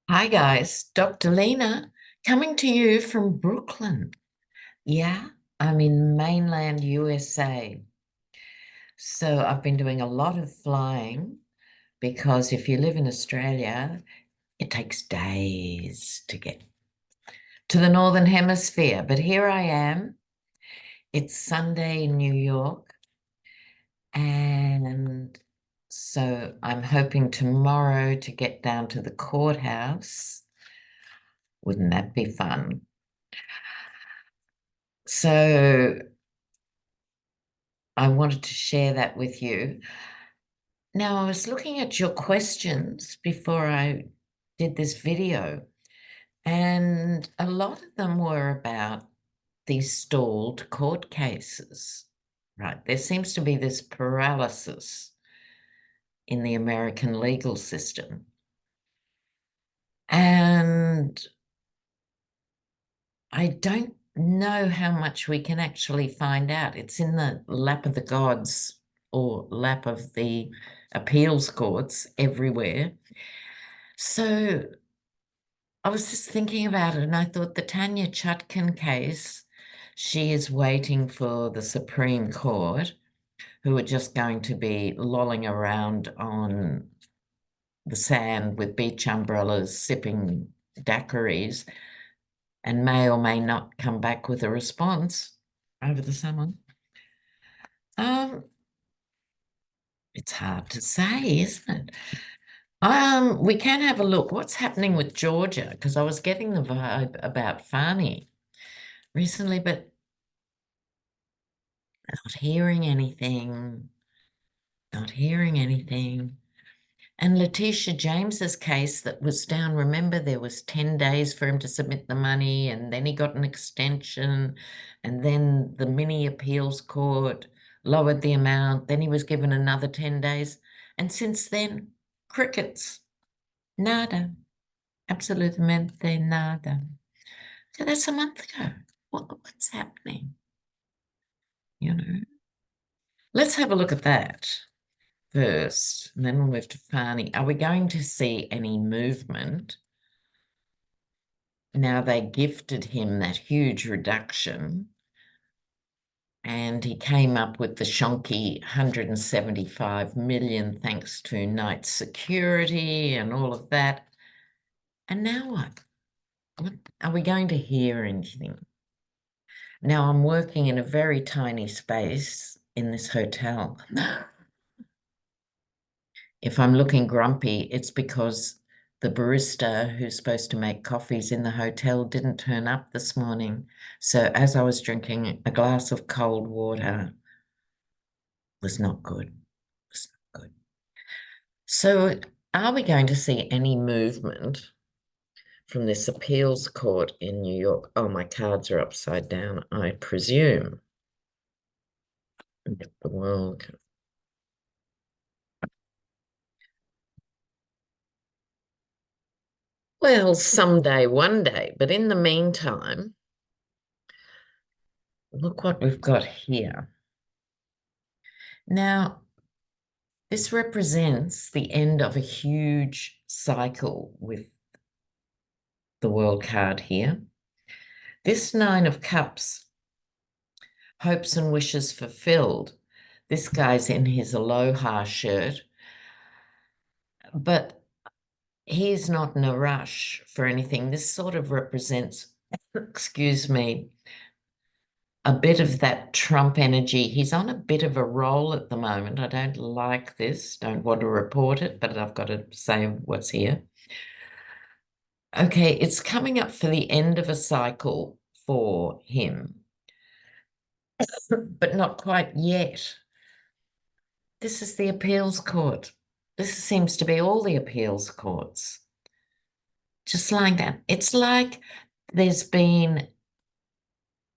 Hi guys, Dr. Lena coming to you from Brooklyn. Yeah, I'm in mainland USA. So I've been doing a lot of flying because if you live in Australia, it takes days to get to the Northern Hemisphere. But here I am. It's Sunday in New York. And so I'm hoping tomorrow to get down to the courthouse. Wouldn't that be fun? So I wanted to share that with you. Now, I was looking at your questions before I did this video, and a lot of them were about these stalled court cases, right? There seems to be this paralysis in the American legal system. And I don't know how much we can actually find out. It's in the lap of the gods or lap of the appeals courts everywhere. So I was just thinking about it and I thought the Tanya Chutkan case, she is waiting for the Supreme Court, who are just going to be lolling around on the sand with beach umbrellas, sipping daiquiris, and may or may not come back with a response over the summer. Um, it's hard to say, isn't it? We can have a look. What's happening with Georgia? Because I was getting the vibe about Fani recently, but not hearing anything, not hearing anything. And Letitia James's case that was down, remember there was 10 days for him to submit the money and then he got an extension and then the mini appeals court lowered the amount, then he was given another 10 days. And since then, crickets, nada, absolutamente nada. So that's a month ago. What's happening? You know, let's have a look at that first, and then we'll move to Fani. Are we going to see any movement? Now they gifted him that huge reduction, and he came up with the shonky 175 million thanks to Knight Security and all of that. And now what? What are we going to hear anything? Now I'm working in a very tiny space in this hotel. If I'm looking grumpy, it's because the barista who's supposed to make coffees in the hotel didn't turn up this morning. So as I was drinking a glass of cold water, was not good. Was not good. So are we going to see any movement from this appeals court in New York? Oh, my cards are upside down, I presume. The world. Well, someday, one day, but in the meantime, look what we've got here. Now, this represents the end of a huge cycle with the world card here. This Nine of Cups, hopes and wishes fulfilled. This guy's in his Aloha shirt, but he's not in a rush for anything. This sort of represents, excuse me, a bit of that Trump energy. He's on a bit of a roll at the moment. I don't like this, don't want to report it, but I've got to say what's here. Okay, it's coming up for the end of a cycle for him, but not quite yet. This is the appeals court. This seems to be all the appeals courts. Just like that. It's like there's been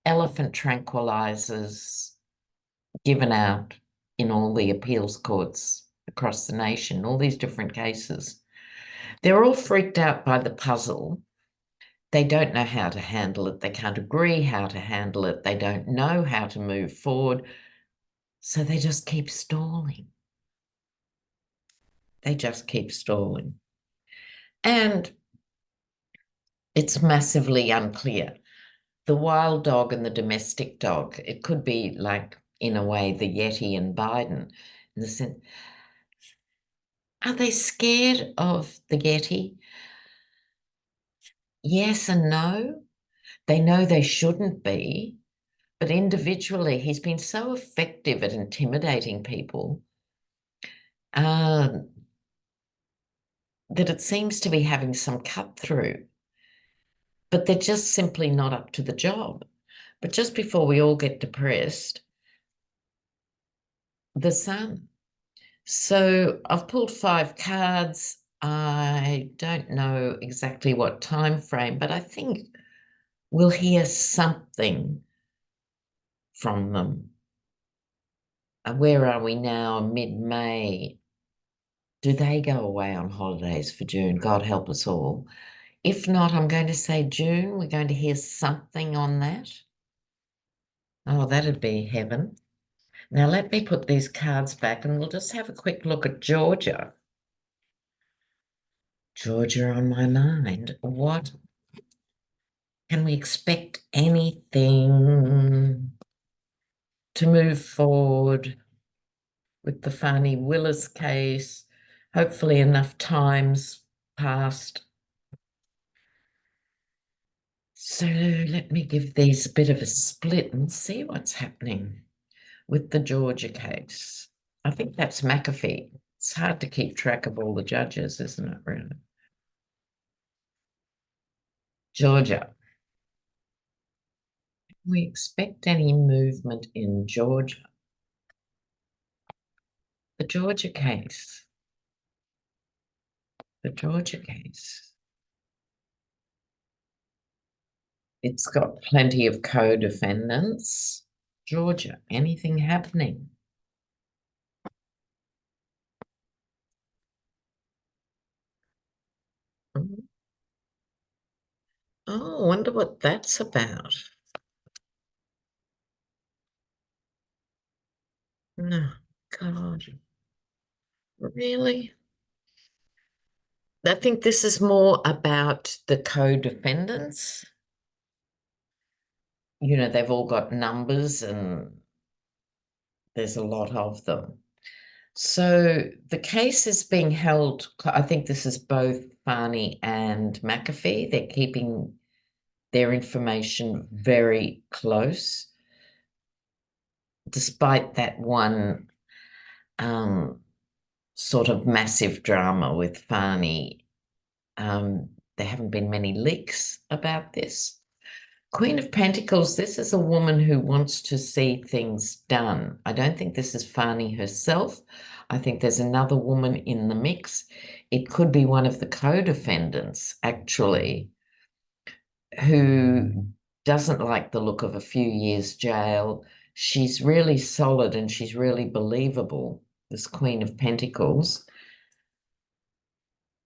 elephant tranquilizers given out in all the appeals courts across the nation, all these different cases. They're all freaked out by the puzzle. They don't know how to handle it. They can't agree how to handle it. They don't know how to move forward. So they just keep stalling. They just keep stalling. And It's massively unclear. The wild dog and the domestic dog, it could be like, in a way, the Yeti and Biden. In the sense, are they scared of the Yeti? Yes and no. They know they shouldn't be, but individually, he's been so effective at intimidating people that it seems to be having some cut through, but they're just simply not up to the job. But just before we all get depressed, the sun. So I've pulled 5 cards. I don't know exactly what time frame, but I think we'll hear something from them. Where are we now? Mid-May. Do they go away on holidays for June? God help us all. If not, I'm going to say June. We're going to hear something on that. Oh, that'd be heaven. Now let me put these cards back and we'll just have a quick look at Georgia. Georgia on my mind. What can we expect anything to move forward with the Fani Willis case? Hopefully enough time's passed. So let me give these a bit of a split and see what's happening with the Georgia case. I think that's McAfee. It's hard to keep track of all the judges, isn't it, really? Georgia. Can we expect any movement in Georgia? The Georgia case. The Georgia case. It's got plenty of co-defendants. Georgia, anything happening? Oh, I wonder what that's about. No, God, really? I think this is more about the co-defendants. You know, they've all got numbers and there's a lot of them. So the case is being held, I think this is both Fani and McAfee. They're keeping their information very close, despite that one sort of massive drama with Fani. There haven't been many leaks about this. Queen of Pentacles, this is a woman who wants to see things done. I don't think this is Fani herself. I think there's another woman in the mix. It could be one of the co-defendants, actually, who doesn't like the look of a few years jail. She's really solid and she's really believable, this Queen of Pentacles.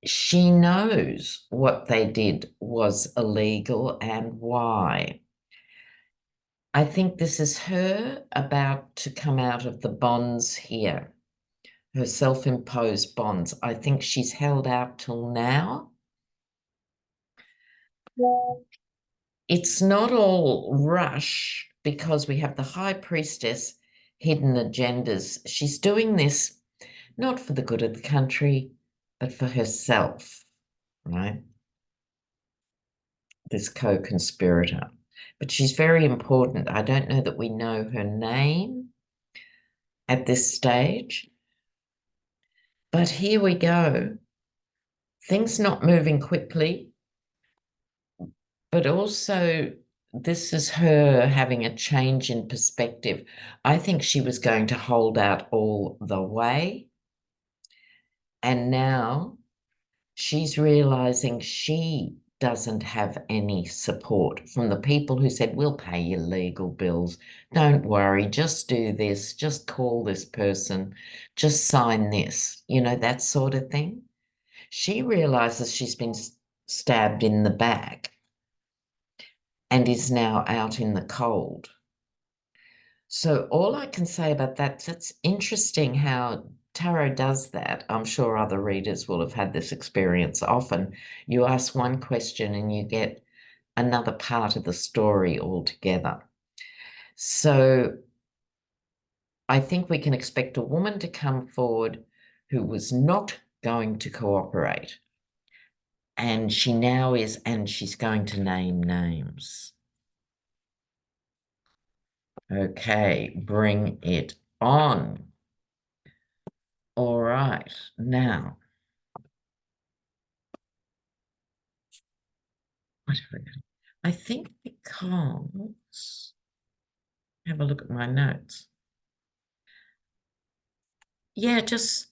She knows what they did was illegal and why. I think this is her about to come out of the bonds here, her self-imposed bonds. I think she's held out till now. It's not all rush because we have the High Priestess, hidden agendas. She's doing this not for the good of the country, but for herself, right? This co-conspirator. But she's very important. I don't know that we know her name at this stage. But here we go. Things not moving quickly, but also this is her having a change in perspective. I think she was going to hold out all the way. And now she's realizing she doesn't have any support from the people who said, we'll pay your legal bills. Don't worry, just do this, just call this person, just sign this, you know, that sort of thing. She realizes she's been stabbed in the back and is now out in the cold. So all I can say about that, that's interesting how tarot does that. I'm sure other readers will have had this experience. Often you ask one question and you get another part of the story altogether. So I think we can expect a woman to come forward who was not going to cooperate. And she now is, and she's going to name names. Okay, bring it on. All right, now. What have I got? I think because, have a look at my notes. Yeah, just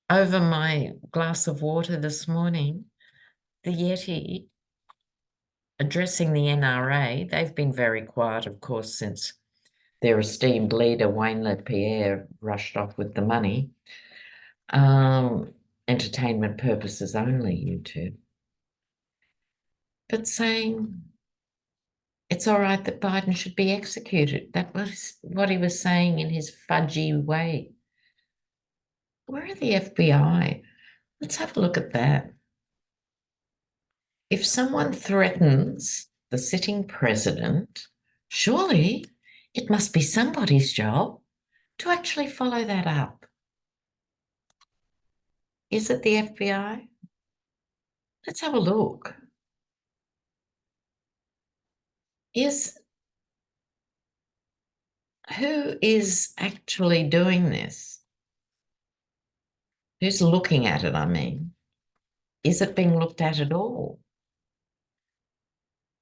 over my glass of water this morning, the Yeti addressing the NRA, they've been very quiet, of course, since their esteemed leader, Wayne LaPierre, rushed off with the money. Entertainment purposes only, YouTube. But saying it's all right that Biden should be executed. That was what he was saying in his fudgy way. Where are the FBI? Let's have a look at that. If someone threatens the sitting president, surely it must be somebody's job to actually follow that up. Is it the FBI? Let's have a look. Who is actually doing this? Who's looking at it, I mean? Is it being looked at all?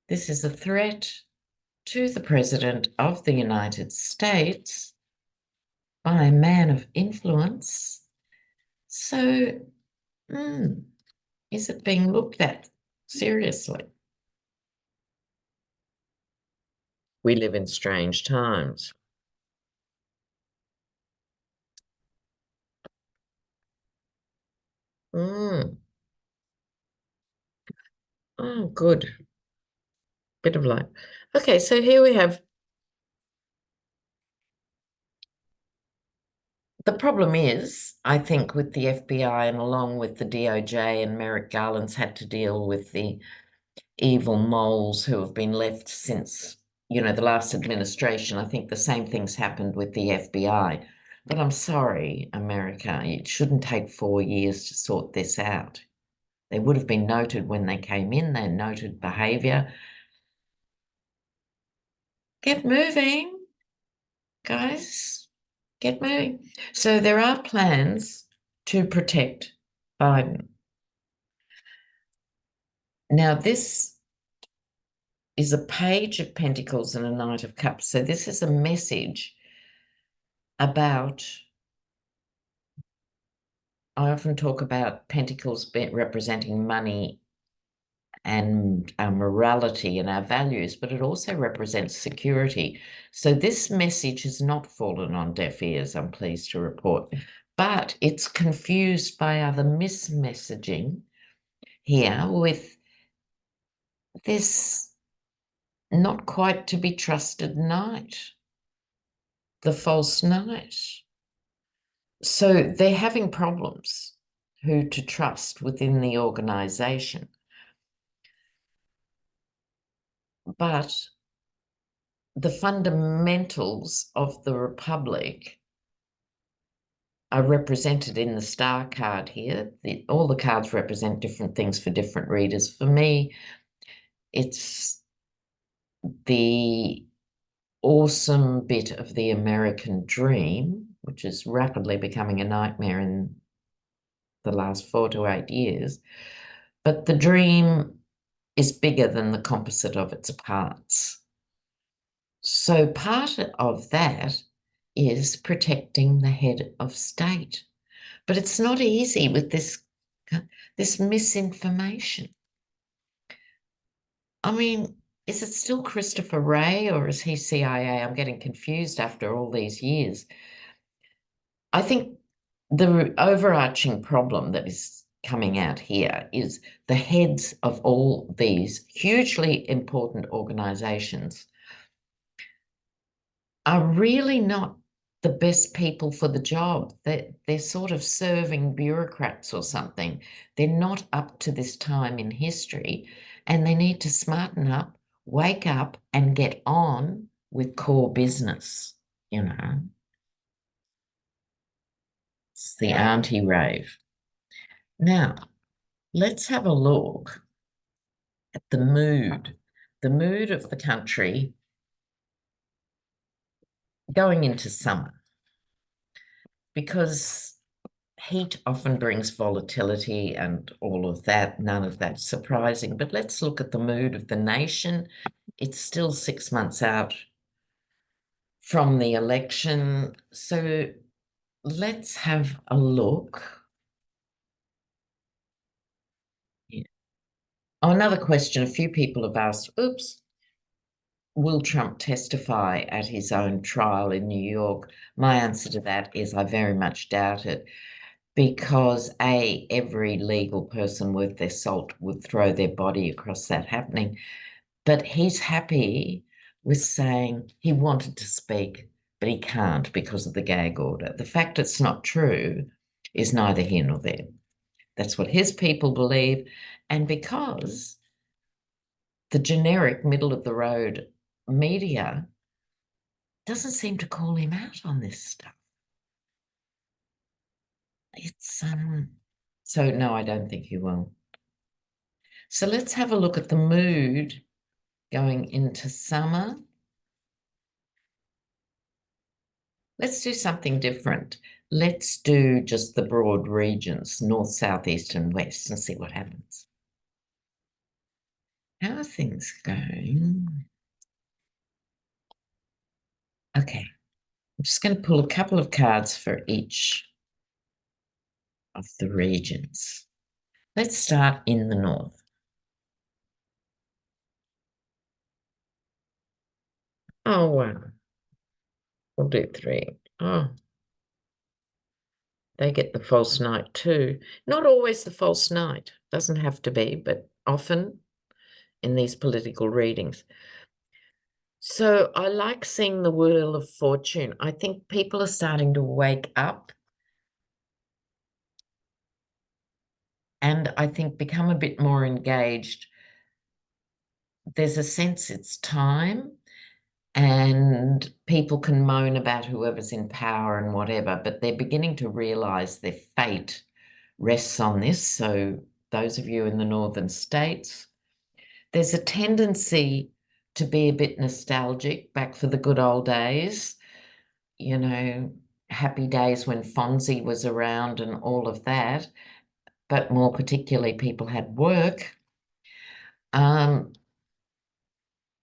This is a threat to the President of the United States by a man of influence. So, is it being looked at seriously? We live in strange times. Oh, good. Bit of light. Okay, so here we have. The problem is, I think, with the FBI and along with the DOJ and Merrick Garland's had to deal with the evil moles who have been left since, the last administration. I think the same thing's happened with the FBI. But I'm sorry, America, it shouldn't take 4 years to sort this out. They would have been noted when they came in, they noted behavior. Get moving, guys. Get moving. So there are plans to protect Biden. Now, this is a page of Pentacles and a Knight of Cups. So this is a message about, I often talk about Pentacles representing money and our morality and our values, but it also represents security. So this message has not fallen on deaf ears, I'm pleased to report, but it's confused by other mismessaging here with this not quite to be trusted knight, the false knight. So they're having problems who to trust within the organization. But the fundamentals of the Republic are represented in the star card here. All the cards represent different things for different readers. For me, it's the awesome bit of the American dream, which is rapidly becoming a nightmare in the last 4 to 8 years. But the dream is bigger than the composite of its parts. So part of that is protecting the head of state. But it's not easy with this misinformation. I mean, is it still Christopher Wray or is he CIA? I'm getting confused after all these years. I think the overarching problem that is coming out here is the heads of all these hugely important organizations are really not the best people for the job. They're sort of serving bureaucrats or something. They're not up to this time in history, and they need to smarten up, wake up, and get on with core business, you know. It's the auntie rave. Now, let's have a look at the mood of the country going into summer, because heat often brings volatility and all of that. None of that's surprising. But let's look at the mood of the nation. It's still 6 months out from the election. So let's have a look. Yeah. Oh, another question a few people have asked. Oops. Will Trump testify at his own trial in New York? My answer to that is I very much doubt it, because every legal person worth their salt would throw their body across that happening. But he's happy with saying he wanted to speak, but he can't because of the gag order. The fact it's not true is neither here nor there. That's what his people believe. And because the generic middle of the road media doesn't seem to call him out on this stuff. It's so no, I don't think he will. So let's have a look at the mood going into summer. Let's do something different. Let's do just the broad regions, north, south, east, and west, and see what happens. How are things going? Okay, I'm just going to pull a couple of cards for each of the regions. Let's start in the north. Oh, wow. We'll do 3. Oh, they get the false knight too. Not always the false knight. Doesn't have to be, but often in these political readings. So I like seeing the Wheel of Fortune. I think people are starting to wake up and I think become a bit more engaged. There's a sense it's time, and people can moan about whoever's in power and whatever, but they're beginning to realize their fate rests on this. So those of you in the northern states, there's a tendency to be a bit nostalgic back for the good old days, you know, happy days when Fonzie was around and all of that, but more particularly people had work. But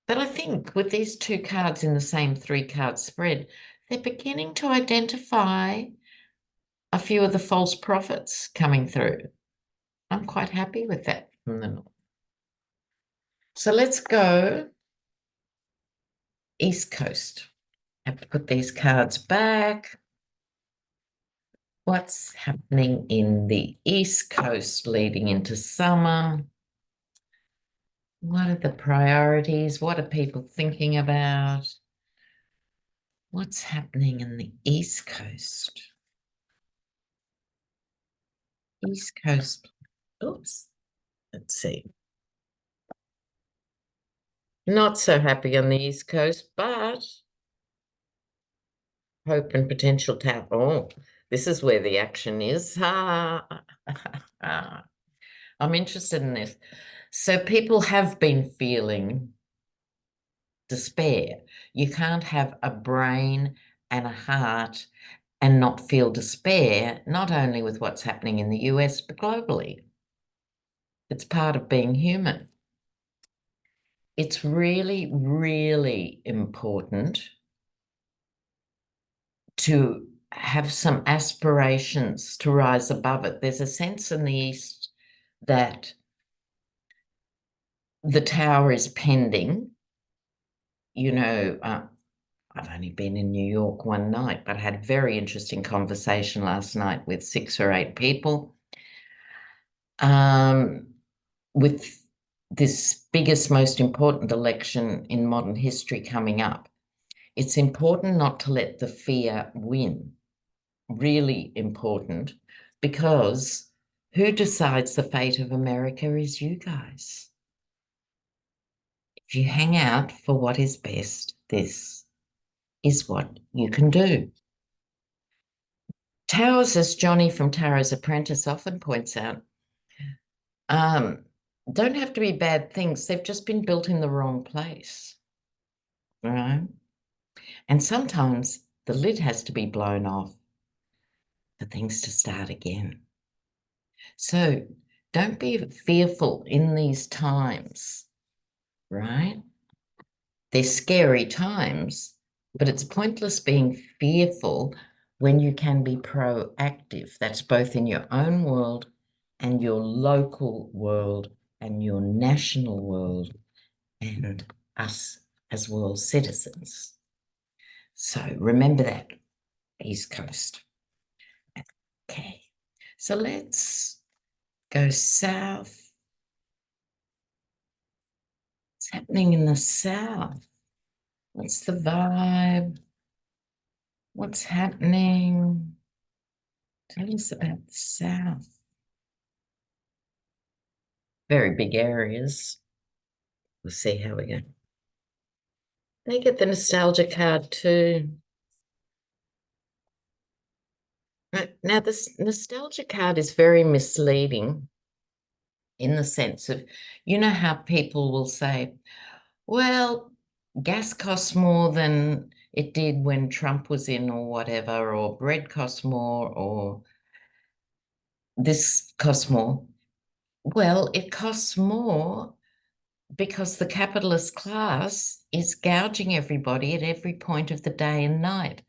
I think with these 2 cards in the same 3-card spread, they're beginning to identify a few of the false prophets coming through. I'm quite happy with that from the north. So let's go East Coast. I have to put these cards back. What's happening in the East Coast leading into summer? What are the priorities? What are people thinking about? What's happening in the East Coast? East Coast. Oops. Let's see. Not so happy on the East Coast, but hope and potential tap. Oh, this is where the action is. I'm interested in this. So people have been feeling despair. You can't have a brain and a heart and not feel despair, not only with what's happening in the US, but globally. It's part of being human. It's really, really important to have some aspirations to rise above it. There's a sense in the East that the tower is pending. You know, I've only been in New York one night, but I had a very interesting conversation last night with 6 or 8 people. With this biggest, most important election in modern history coming up, It's important not to let the fear win. Really important, because who decides the fate of America is you guys. If you hang out for what is best, this is what you can do. Towers, as Johnny from Tara's Apprentice often points out, don't have to be bad things. They've just been built in the wrong place, right? And sometimes the lid has to be blown off for things to start again. So don't be fearful in these times, right? They're scary times, but it's pointless being fearful when you can be proactive. That's both in your own world and your local world and your national world and us as world citizens. So remember that, East Coast. Okay, so let's go south. What's happening in the south? What's the vibe? What's happening? Tell us about the south. Very big areas. We'll see how we go. They get the nostalgia card too. Now, this nostalgia card is very misleading in the sense of, you know how people will say, well, gas costs more than it did when Trump was in or whatever, or bread costs more, or this costs more. Well, it costs more because the capitalist class is gouging everybody at every point of the day and night.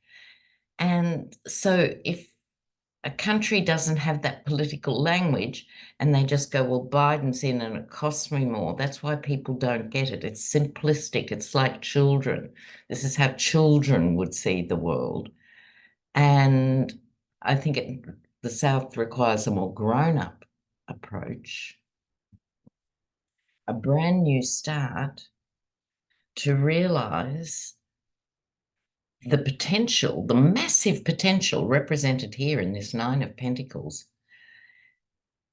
And so if a country doesn't have that political language and they just go, well, Biden's in and it costs me more, that's why people don't get it. It's simplistic. It's like children. This is how children would see the world. And I think the South requires a more grown-up approach, a brand new start, to realize the potential, the massive potential represented here in this Nine of Pentacles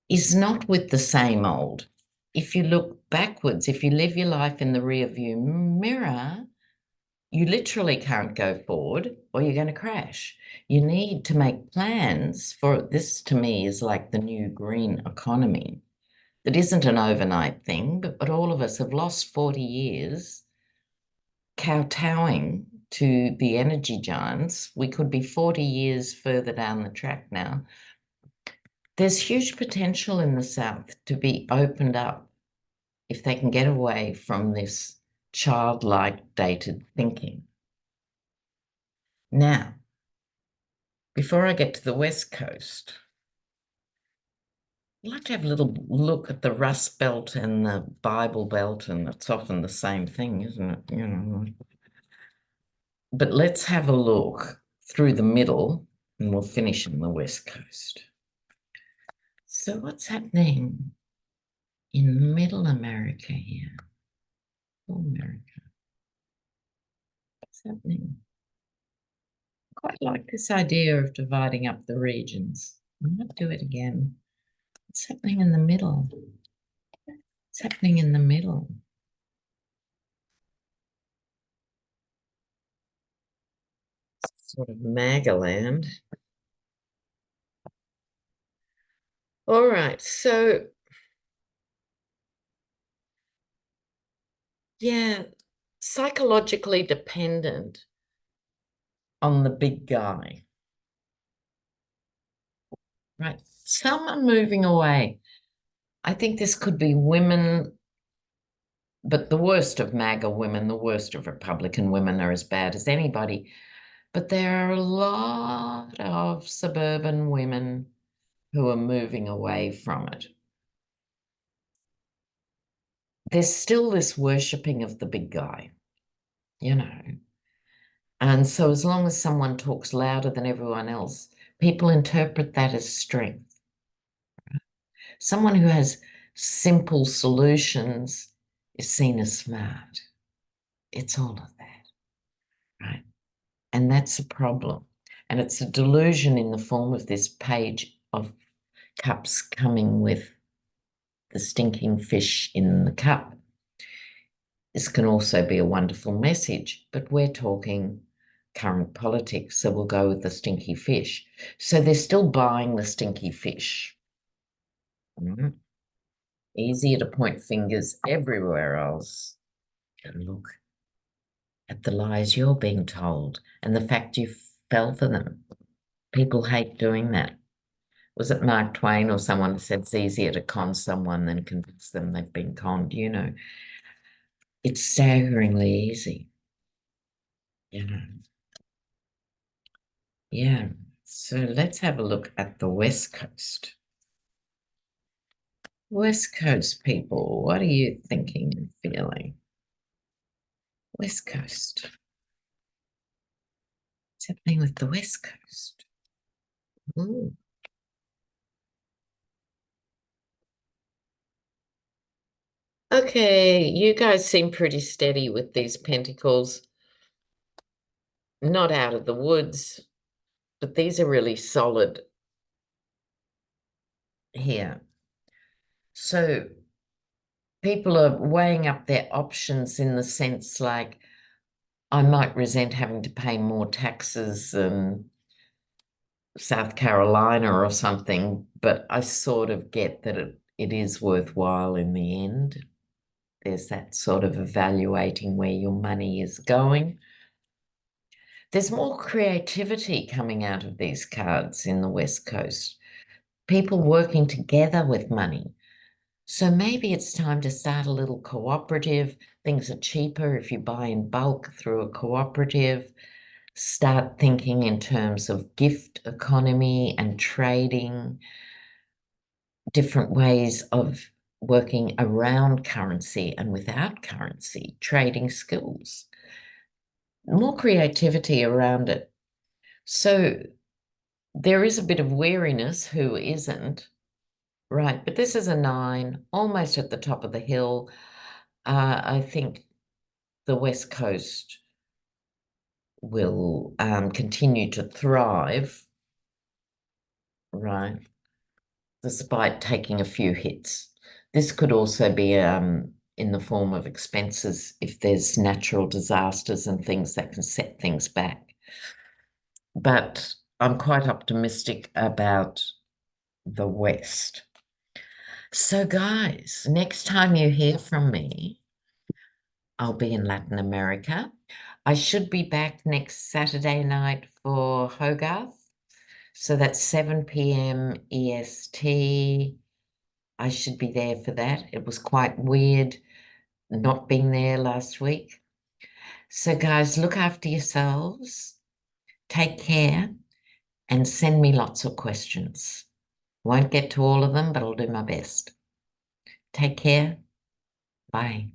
is not with the same old. If you look backwards, if you live your life in the rear view mirror, you literally can't go forward or you're going to crash. You need to make plans for this. To me, is like the new green economy. That isn't an overnight thing, but all of us have lost 40 years kowtowing to the energy giants. We could be 40 years further down the track now. There's huge potential in the South to be opened up if they can get away from this childlike dated thinking. Now, before I get to the West Coast, I'd like to have a little look at the Rust Belt and the Bible Belt, and it's often the same thing, isn't it? You know. But let's have a look through the middle and we'll finish in the West Coast. So what's happening in Middle America here? America. What's happening? I quite like this idea of dividing up the regions. I might do it again. What's happening in the middle? What's happening in the middle? Sort of Magaland. All right, so yeah, psychologically dependent on the big guy. Right, some are moving away. I think this could be women, but the worst of MAGA women, the worst of Republican women are as bad as anybody. But there are a lot of suburban women who are moving away from it. There's still this worshipping of the big guy, you know. And so as long as someone talks louder than everyone else, people interpret that as strength. Someone who has simple solutions is seen as smart. It's all of that, right? And that's a problem. And it's a delusion in the form of this page of cups coming with the stinking fish in the cup. This can also be a wonderful message, but we're talking current politics, so we'll go with the stinky fish. So they're still buying the stinky fish. Easier to point fingers everywhere else and look at the lies you're being told and the fact you fell for them. People hate doing that. Was it Mark Twain or someone who said it's easier to con someone than convince them they've been conned? You know, it's staggeringly easy. You know. Yeah. So let's have a look at the West Coast. West Coast people, what are you thinking and feeling? West Coast. What's happening with the West Coast? Ooh. Okay, you guys seem pretty steady with these pentacles. Not out of the woods, but these are really solid here. So people are weighing up their options in the sense like, I might resent having to pay more taxes than South Carolina or something, but I sort of get that it is worthwhile in the end. There's that sort of evaluating where your money is going. There's more creativity coming out of these cards in the West Coast. People working together with money. So maybe it's time to start a little cooperative. Things are cheaper if you buy in bulk through a cooperative. Start thinking in terms of gift economy and trading, different ways of working around currency and without currency, trading skills. More creativity around it. So there is a bit of weariness, who isn't? Right, but this is a 9, almost at the top of the hill. I think the West Coast will continue to thrive, right, despite taking a few hits. This could also be in the form of expenses if there's natural disasters and things that can set things back. But I'm quite optimistic about the West. So, guys, next time you hear from me, I'll be in Latin America. I should be back next Saturday night for Hogarth. So that's 7 p.m. EST. I should be there for that. It was quite weird not being there last week. So, guys, look after yourselves. Take care and send me lots of questions. Won't get to all of them, but I'll do my best. Take care. Bye.